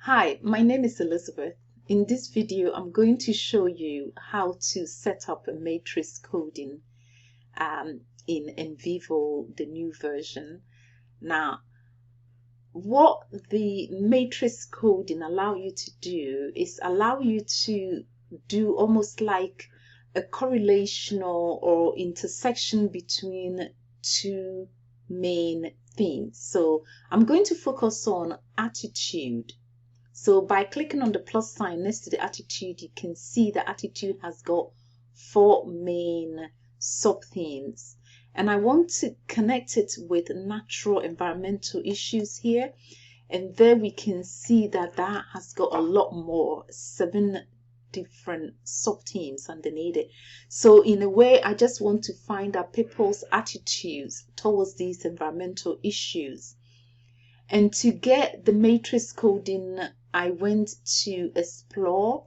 Hi, my name is Elizabeth. In this video, I'm going to show you how to set up a matrix coding in NVivo, the new version. Now, what the matrix coding allow you to do is allow you to do almost like a correlational or intersection between two main themes. So I'm going to focus on attitude. So by clicking on the plus sign next to the attitude, you can see the attitude has got four main sub-themes. And I want to connect it with natural environmental issues here. And there we can see that that has got a lot more, 7 different sub-themes underneath it. So in a way, I just want to find out people's attitudes towards these environmental issues. And to get the matrix coding, I went to explore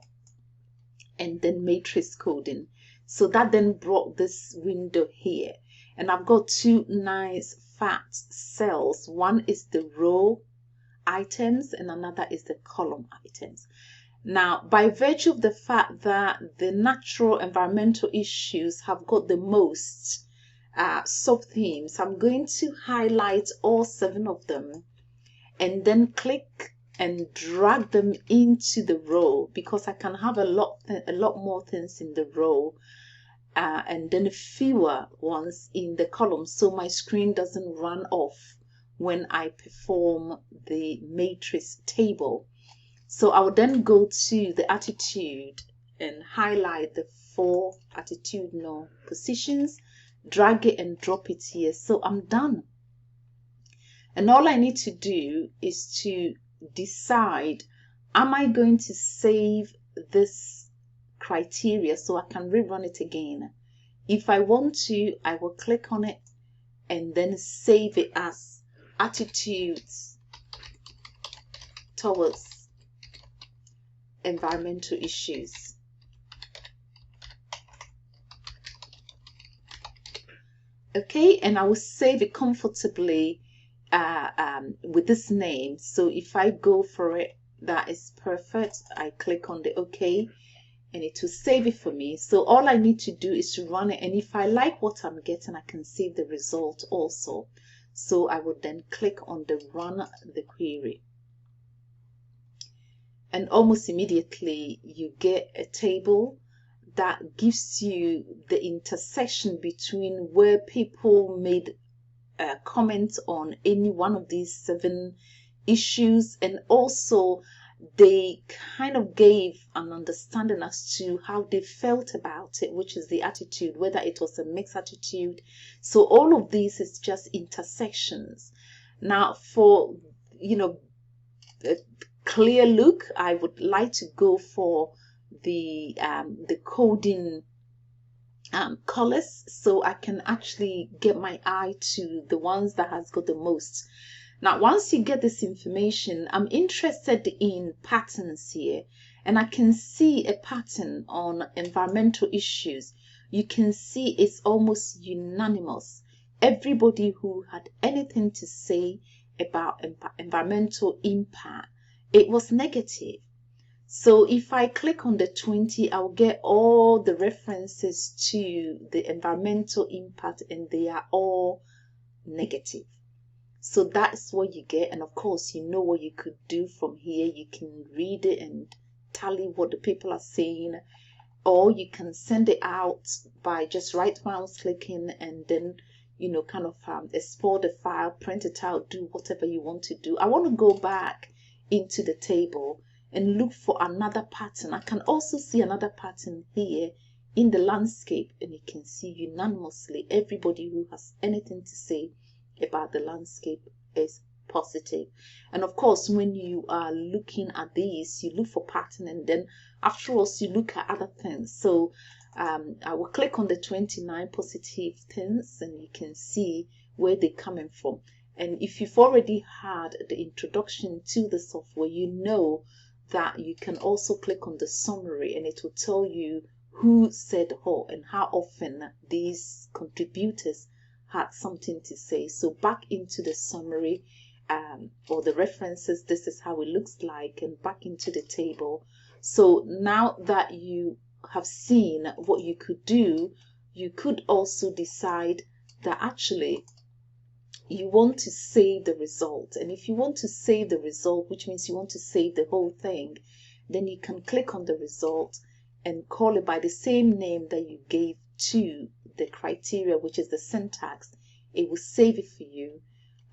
and then matrix coding. So that then brought this window here. And I've got two nice fat cells. One is the row items and another is the column items. Now, by virtue of the fact that the natural environmental issues have got the most sub-themes, I'm going to highlight all 7 of them and then click and drag them into the row, because I can have a lot more things in the row and then fewer ones in the column, so my screen doesn't run off when I perform the matrix table. So I will then go to the attitude and highlight the 4 attitudinal positions, drag it and drop it here. So I'm done. And all I need to do is to decide, am I going to save this criteria so I can rerun it again? If I want to, I will click on it and then save it as attitudes towards environmental issues. Okay, and I will save it comfortably with this name. So if I go for it, that is perfect. I click on the OK and it will save it for me. So all I need to do is to run it, and if I like what I'm getting, I can save the result also. So I would then click on the run the query, and almost immediately you get a table that gives you the intersection between where people made comments on any one of these 7 issues, and also they kind of gave an understanding as to how they felt about it, which is the attitude, whether it was a mixed attitude. So all of these is just intersections. Now for a clear look, I would like to go for the coding colors, so I can actually get my eye to the ones that has got the most. Now, once you get this information, I'm interested in patterns here, and I can see a pattern on environmental issues. You can see it's almost unanimous. Everybody who had anything to say about environmental impact, it was negative. So if I click on the 20, I'll get all the references to the environmental impact, and they are all negative. So that's what you get. And of course, you know what you could do from here. You can read it and tally what the people are saying, or you can send it out by just right mouse clicking and then kind of export the file, print it out, do whatever you want to do. I want to go back into the table and look for another pattern. I can also see another pattern here in the landscape, and you can see unanimously everybody who has anything to say about the landscape is positive. And of course, when you are looking at these, you look for pattern, and then afterwards you look at other things. So I will click on the 29 positive things, and you can see where they're coming from. And if you've already had the introduction to the software, you know that you can also click on the summary, and it will tell you who said what and how often these contributors had something to say. So back into the summary, or the references, this is how it looks like, and back into the table. So now that you have seen what you could do, you could also decide that actually you want to save the result. And if you want to save the result, which means you want to save the whole thing, then you can click on the result and call it by the same name that you gave to the criteria, which is the syntax. It will save it for you.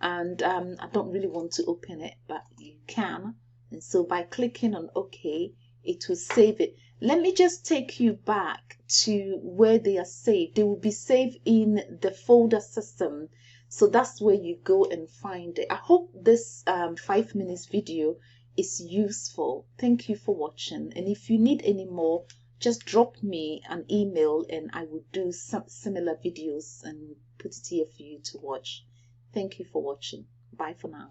And I don't really want to open it, but you can. And so by clicking on OK, it will save it. Let me just take you back to where they are saved. They will be saved in the folder system. So that's where you go and find it. I hope this 5 minutes video is useful. Thank you for watching. And if you need any more, just drop me an email and I will do some similar videos and put it here for you to watch. Thank you for watching. Bye for now.